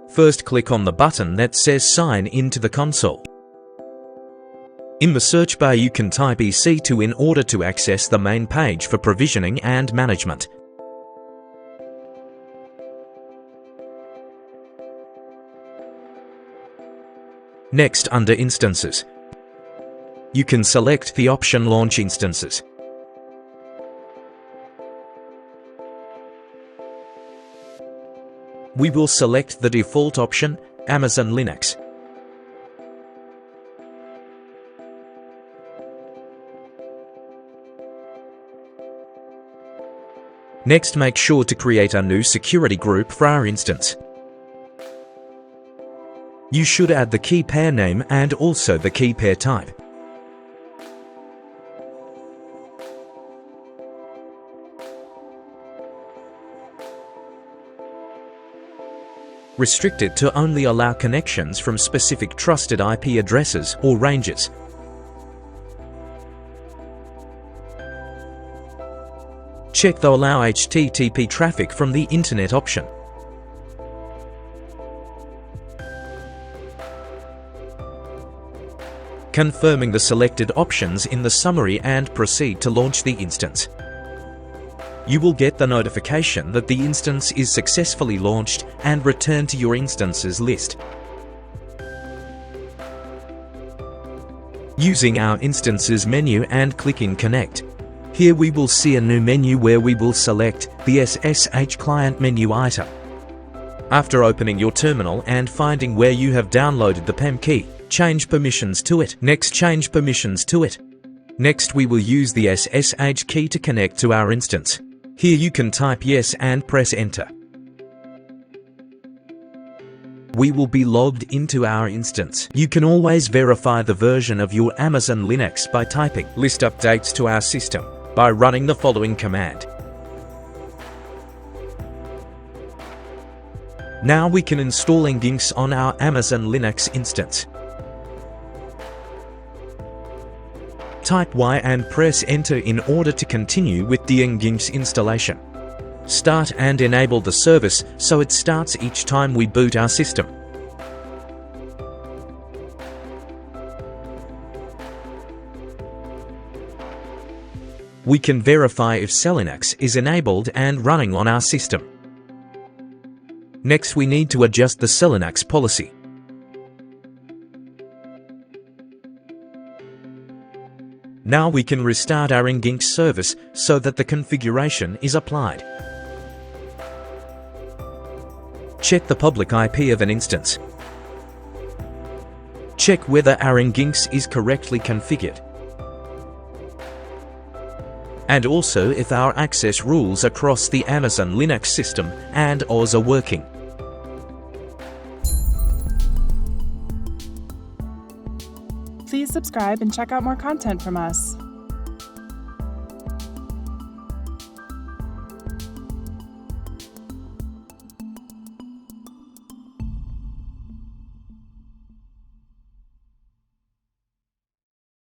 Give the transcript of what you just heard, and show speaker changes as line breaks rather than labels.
First, click on the button that says Sign into the console. In the search bar, you can type EC2 in order to access the main page for provisioning and management. Next, under Instances, you can select the option Launch Instances. We will select the default option, Amazon Linux. Next, make sure to create a new security group for our instance. You should add the key pair name and also the key pair type. Restrict it to only allow connections from specific trusted IP addresses or ranges. Check the Allow HTTP traffic from the Internet option. Confirming the selected options in the summary and proceed to launch the instance. You will get the notification that the instance is successfully launched and return to your instances list. Using our Instances menu and clicking Connect. Here we will see a new menu where we will select the SSH client menu item. After opening your terminal and finding where you have downloaded the PEM key, change permissions to it. Next, change permissions to it. Next, we will use the SSH key to connect to our instance. Here you can type yes and press enter. We will be logged into our instance. You can always verify the version of your Amazon Linux by typing list updates to our system by running the following command. Now we can install Nginx on our Amazon Linux instance. Type Y and press enter in order to continue with the Nginx installation. Start and enable the service so it starts each time we boot our system. We can verify if Linux is enabled and running on our system. Next, we need to adjust the Linux policy. Now we can restart our Nginx service so that the configuration is applied. Check the public IP of an instance. Check whether our Nginx is correctly configured. And also if our access rules across the Amazon Linux system and OS are working.
Please subscribe and check out more content from us.